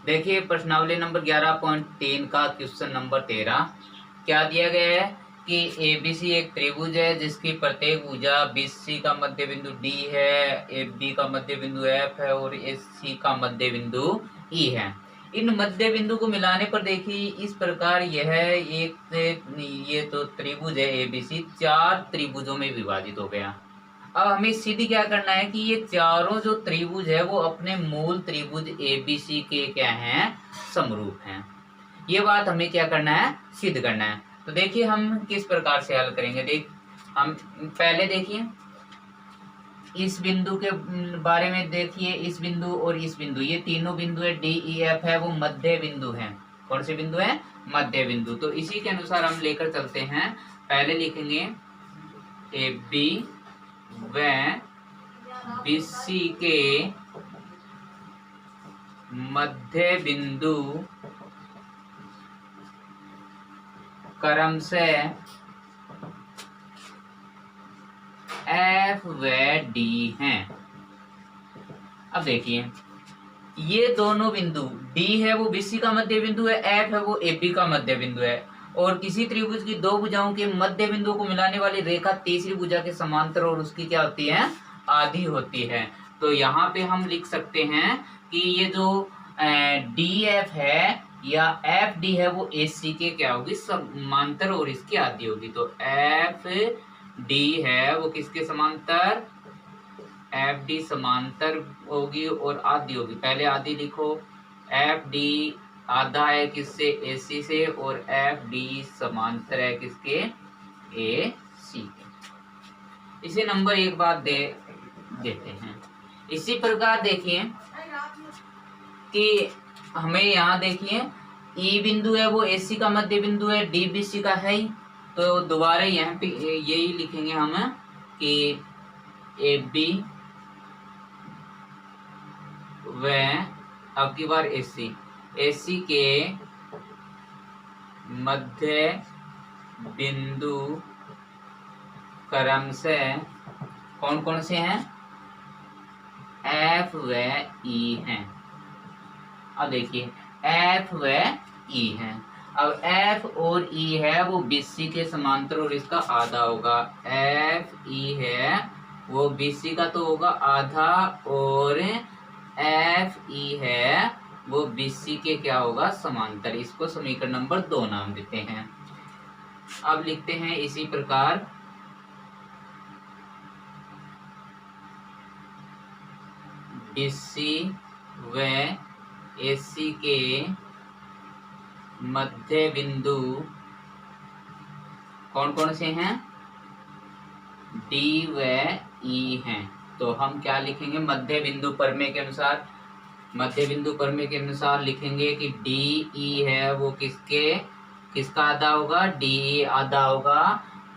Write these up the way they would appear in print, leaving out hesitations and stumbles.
देखिए प्रश्नावली नंबर 11.3 का क्वेश्चन नंबर 13 क्या दिया गया है कि एबीसी एक त्रिभुज है जिसकी प्रत्येक भुजा बीसी का मध्य बिंदु डी है, एबी का मध्य बिंदु एफ है और एसी का मध्य बिंदु ई है। इन मध्य बिंदु को मिलाने पर देखिए इस प्रकार यह ये तो त्रिभुज है एबीसी 4 त्रिभुजों में विभाजित हो गया। अब हमें सीधी क्या करना है कि ये चारों जो त्रिभुज है वो अपने मूल त्रिभुज एबीसी के क्या हैं, समरूप हैं। ये बात हमें क्या करना है, सिद्ध करना है। तो देखिए हम किस प्रकार से हल करेंगे। देख हम पहले देखिए इस बिंदु के बारे में देखिए, इस बिंदु और इस बिंदु, ये तीनों बिंदु है डी ई एफ है, वो मध्य बिंदु है। कौन से बिंदु है, मध्य बिंदु। तो इसी के अनुसार हम लेकर चलते हैं। पहले लिखेंगे ए बी व बीसी के मध्य बिंदु क्रमशः एफ व डी हैं। अब देखिए ये दोनों बिंदु डी है वो बीसी का मध्य बिंदु है, एफ है वो एबी का मध्य बिंदु है, और किसी त्रिभुज की दो भुजाओं के मध्य बिंदु को मिलाने वाली रेखा तीसरी भुजा के समांतर और उसकी क्या होती है, आधी होती है। तो यहाँ पे हम लिख सकते हैं कि ये जो डी एफ है या एफ डी है वो ए सी के क्या होगी, समांतर और इसकी आधी होगी। तो एफ डी है वो किसके समांतर, एफ डी समांतर होगी और आधी होगी। पहले आधी लिखो, एफ डी आधा है किससे, ए सी से, और एफ डी समांतर है किसके, ए सी के। इसे नंबर 1 बात देते हैं। इसी प्रकार देखिए कि हमें यहाँ देखिए ई बिंदु है वो ए सी का मध्य बिंदु है, डी बी सी का है ही। तो दोबारा यहाँ पे यही लिखेंगे हम कि ए बी व अब की बार ए सी के मध्य बिंदु क्रमशः कौन कौन से हैं, एफ व ई हैं। अब देखिए एफ व ई हैं। अब एफ और ई है वो बीसी के समांतर और इसका आधा होगा। एफ ई है वो बीसी का तो होगा आधा, और एफ ई है वो बीसी के क्या होगा, समांतर। इसको समीकरण नंबर 2 नाम देते हैं। अब लिखते हैं इसी प्रकार बीसी व एसी के मध्य बिंदु कौन कौन से हैं, डी व ई हैं। तो हम क्या लिखेंगे, मध्य बिंदु प्रमेय के अनुसार, मध्य बिंदु प्रमेय के अनुसार लिखेंगे कि डी ई है वो किसका आधा होगा, डी ई आधा होगा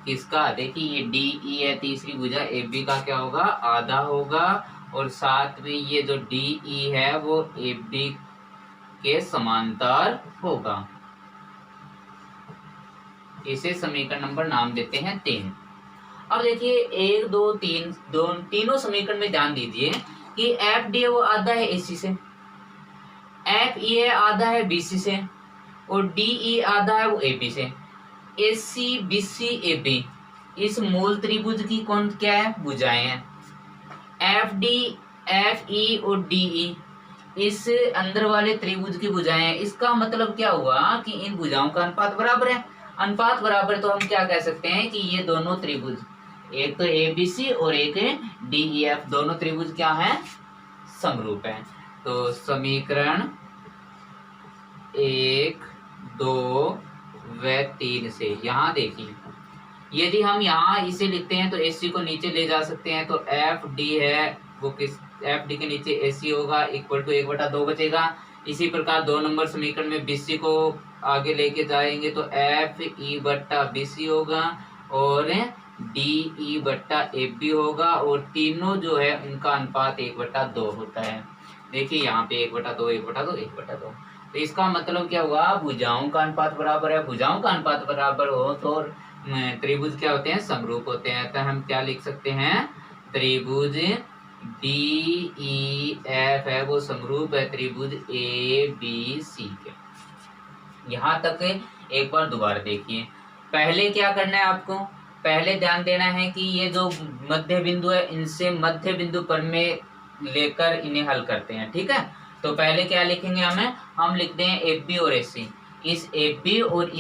किसका, देखिए ये डी ई है तीसरी भुजा, ए बी का क्या होगा, आधा होगा, और साथ में ये जो डी ई है वो ए बी के समांतर होगा। इसे समीकरण नंबर नाम देते हैं 3। अब देखिए 1 2 3 तीनों समीकरण में ध्यान दीजिए कि एफ डी है वो आधा है एसी से, एफ ई है आधा है बीसी से, और डी ई आधा है वो एबी से। एसी बीसी एबी इस मूल त्रिभुज की कौन क्या है, भुजाएं हैं। एफ डी एफ ई और डी ई इस अंदर वाले त्रिभुज की भुजाएं हैं। इसका मतलब क्या हुआ कि इन भुजाओं का अनुपात बराबर है। अनुपात बराबर तो हम क्या कह सकते हैं कि ये दोनों त्रिभुज, एक तो ए बी सी और एक डी ई एफ, दोनों त्रिभुज क्या हैं, समरूप हैं। तो समीकरण 1 2 व 3 से यहाँ देखिए, यदि हम यहाँ इसे लिखते हैं तो एसी को नीचे ले जा सकते हैं। तो एफ डी है वो किस, एफ डी के नीचे एसी होगा, इक्वल टू 1/2 बचेगा। इसी प्रकार 2 नंबर समीकरण में बीसी को आगे लेके जाएंगे तो एफ ई बट्टा बीसी होगा और डी ई बट्टा ए बी होगा, और तीनों जो है उनका अनुपात 1/2 होता है। देखिए यहाँ पे 1/2 1/2 1/2। तो इसका मतलब क्या हुआ, भुजाओं का अनुपात बराबर है। भुजाओं का अनुपात बराबर हो तो त्रिभुज क्या होते हैं, समरूप होते हैं। तो हम क्या लिख सकते हैं, त्रिभुज DEF है वो समरूप है त्रिभुज ABC के। यहाँ तक एक बार दोबारा देखिए। पहले क्या करना है आपको, पहले ध्यान देना है कि ये जो मध्य बिंदु है इनसे मध्य बिंदु पर में लेकर इन्हें हल करते हैं, ठीक है। तो पहले क्या लिखेंगे हम लिखते हैं AB और AC। इस AB और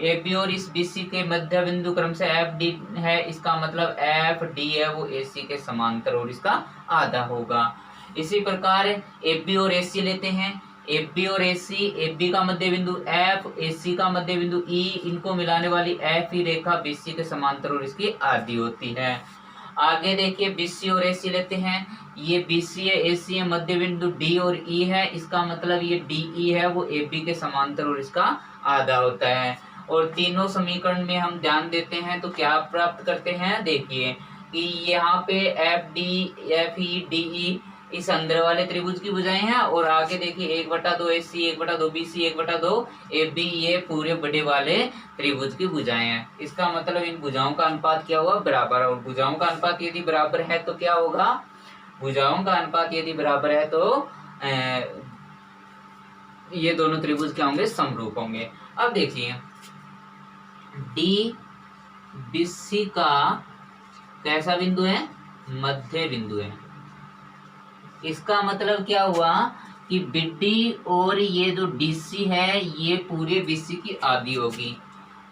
AB और इस BC के मध्य बिंदु क्रम से FD है, इसका मतलब FD है वो AC के समांतर और इसका आधा होगा। इसी प्रकार AB और AC लेते हैं। AB और AC, AB का मध्य बिंदु F, AC का मध्य बिंदु E, इनको मिलाने वाली F ही रेखा BC के समांतर और इसकी आधी होती है। आगे देखिए BC और AC लेते हैं। ये BC है, AC है, मध्य बिंदु D और E है, इसका मतलब ये DE है वो AB के समांतर और इसका आधा होता है। और तीनों समीकरण में हम ध्यान देते हैं तो क्या प्राप्त करते हैं, देखिए कि यहाँ पे FD, FE, DE इस अंदर वाले त्रिभुज की भुजाएं हैं, और आगे देखिए 1/2 AC, 1/2 BC, 1/2 AB ये पूरे बड़े वाले त्रिभुज की भुजाएं हैं। इसका मतलब इन भुजाओं का अनुपात क्या हुआ, बराबर। और भुजाओं का अनुपात यदि बराबर है तो क्या होगा, भुजाओं का अनुपात यदि बराबर है तो ये दोनों त्रिभुज क्या होंगे, समरूप होंगे। अब देखिए DBC का कैसा बिंदु है, मध्य बिंदु है। इसका मतलब क्या हुआ कि BD और ये जो DC है ये पूरे BC की आधी होगी।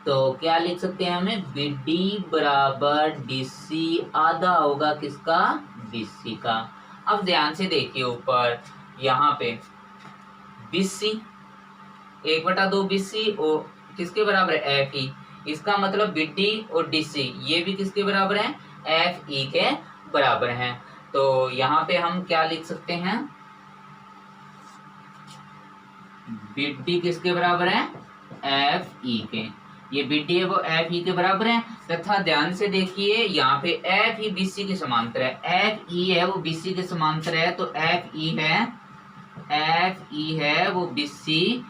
तो क्या लिख सकते हैं हमें, BD बराबर DC आधा होगा किसका, BC का। अब ध्यान से देखिए ऊपर यहाँ पे BC 1/2 BC और किसके बराबर है, FE। इसका मतलब BD और DC ये भी किसके बराबर है, FE के बराबर हैं। तो यहाँ पे हम क्या लिख सकते हैं, BD किसके बराबर है, FE के। ये BD है वो FE के बराबर है। तथा ध्यान से देखिए यहाँ पे FE BC के समांतर है, FE है वो BC के समांतर है, तो FE है वो BC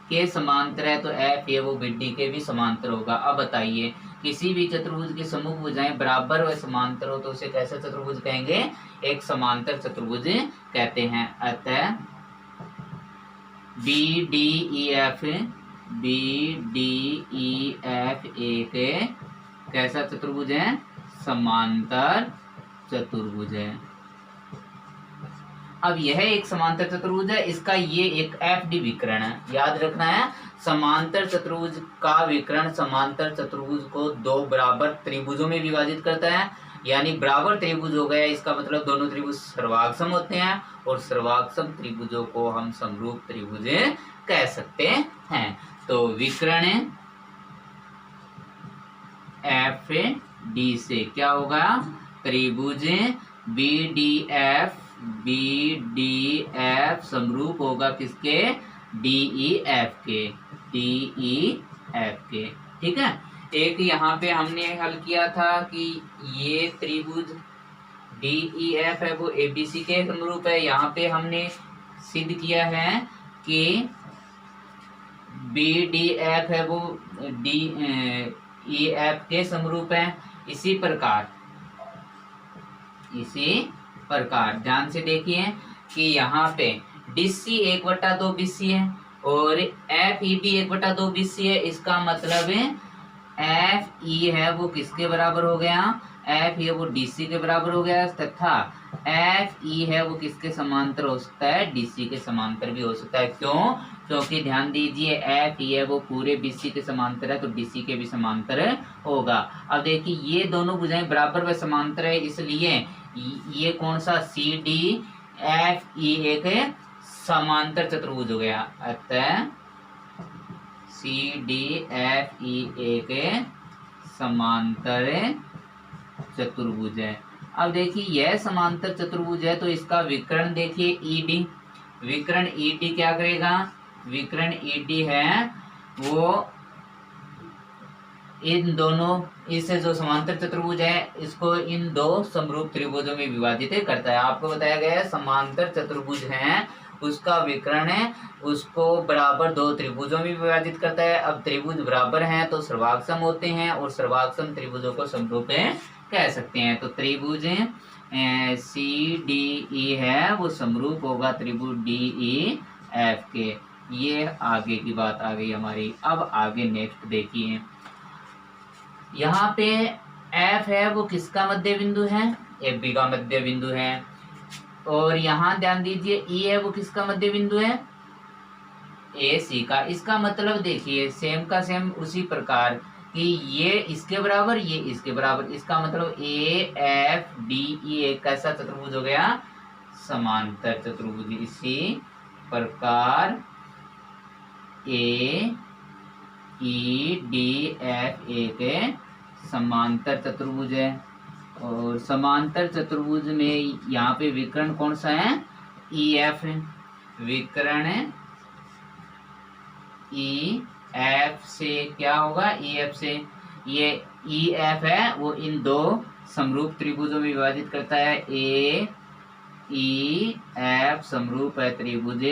के समांतर है, तो FE वो BD के भी समांतर होगा। अब बताइए किसी भी चतुर्भुज की समूह भुजाएं बराबर व समांतर हो तो उसे कैसा चतुर्भुज कहेंगे, एक समांतर चतुर्भुज कहते हैं। अतः BDEF एक कैसा चतुर्भुज है, समांतर चतुर्भुज है। अब यह एक समांतर चतुर्भुज है, इसका ये एक FD विकर्ण है, याद रखना है। समांतर चतुर्भुज का विकर्ण समांतर चतुर्भुज को दो बराबर त्रिभुजों में विभाजित करता है, यानी बराबर त्रिभुज हो गया, इसका मतलब दोनों त्रिभुज सर्वाक्षम होते हैं, और सर्वाक्षम त्रिभुजों को हम समरूप त्रिभुज कह सकते हैं। तो विकर्ण FD से क्या होगा, त्रिभुज BDF समरूप होगा किसके, DEF के, ठीक है। एक यहाँ पे हमने हल किया था कि ये त्रिभुज DEF है वो ABC के समरूप है। यहाँ पे हमने सिद्ध किया है कि BDF है वो DEF के समरूप है। इसी प्रकार ध्यान से देखिए कि यहाँ पे DC 1/2 BC है और FEB 1/2 BC है। इसका मतलब FE है वो किसके बराबर हो गया, FE है वो DC के बराबर हो गया, तथा FE है वो किसके समांतर हो सकता है, DC के समांतर भी हो सकता है। क्यों, क्योंकि ध्यान दीजिए FE है वो पूरे BC के समांतर है, तो DC के भी समांतर होगा। अब देखिए ये दोनों भुजाएं बराबर व समांतर है, इसलिए ये कौन सा CDFE एक समांतर चतुर्भुज हो गया। अतः CDFE एक समांतर चतुर्भुज है। अब देखिए यह समांतर चतुर्भुज है तो इसका विकर्ण देखिए ED। विकर्ण ED क्या करेगा, विकर्ण ED है वो इन दोनों, इससे जो समांतर चतुर्भुज है इसको इन दो समरूप त्रिभुजों में विभाजित करता है। आपको बताया गया है समांतर चतुर्भुज है उसका विकर्ण है उसको बराबर दो त्रिभुजों में विभाजित करता है। अब त्रिभुज बराबर हैं तो सर्वाक्षम होते हैं और सर्वाक्षम त्रिभुजों को समरूप कह सकते हैं। तो त्रिभुज सी डी ई है वो समरूप होगा त्रिभुज डी ई एफ के। ये आगे की बात आ गई हमारी। अब आगे नेक्स्ट देखिए, यहाँ पे एफ है वो किसका मध्य बिंदु है, एफ बी का मध्य बिंदु है। और यहाँ ध्यान दीजिए ई है वो किसका मध्य बिंदु है, ए सी का। इसका मतलब देखिए सेम का सेम उसी प्रकार कि ये इसके बराबर ये इसके बराबर, इसका मतलब ए एफ डी ई एक कैसा चतुर्भुज हो गया, समांतर चतुर्भुज। इसी प्रकार ए ई डी एफ ए के समांतर चतुर्भुज है। और समांतर चतुर्भुज में यहाँ पे विकर्ण कौन सा है, ई एफ है। विकर्ण ई एफ से क्या होगा, ई एफ से, ये ई एफ है वो इन दो समरूप त्रिभुजों में विभाजित करता है। ए ई एफ समरूप है त्रिभुज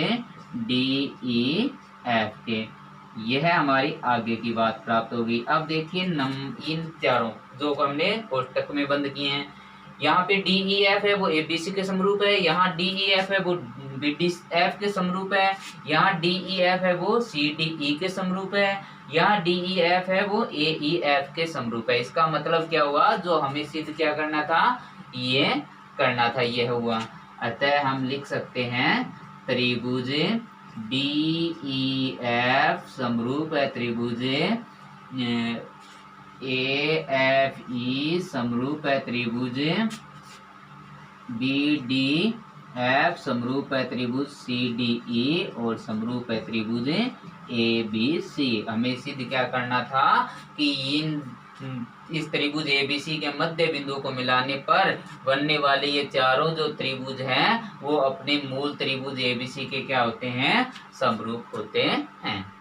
डी ई एफ के। यह हमारी आगे की बात प्राप्त होगी। अब देखिए इन चारों जो हमने कोष्टक में बंद किए हैं, यहाँ पे डी ई एफ है वो ए बी सी के समरूप है, यहाँ डी ई एफ है वो बी डी एफ के समरूप है, यहाँ डी ई एफ है वो सी डी ई के समरूप है, यहाँ डी ई एफ है वो ए ई एफ के समरूप है। इसका मतलब क्या हुआ, जो हमें सिद्ध क्या करना था, ये करना था, यह हुआ। अतः हम लिख सकते हैं त्रिभुज डी ई एफ समरूप है त्रिभुज ए एफ ई समरूप है त्रिभुज बी डी एफ समरूप है त्रिभुज सी डी ई और समरूप है त्रिभुज ए बी सी। हमें सिद्ध क्या करना था कि इस त्रिभुज एबीसी के मध्य बिंदु को मिलाने पर बनने वाले ये चारों जो त्रिभुज हैं वो अपने मूल त्रिभुज एबीसी के क्या होते हैं, समरूप होते हैं।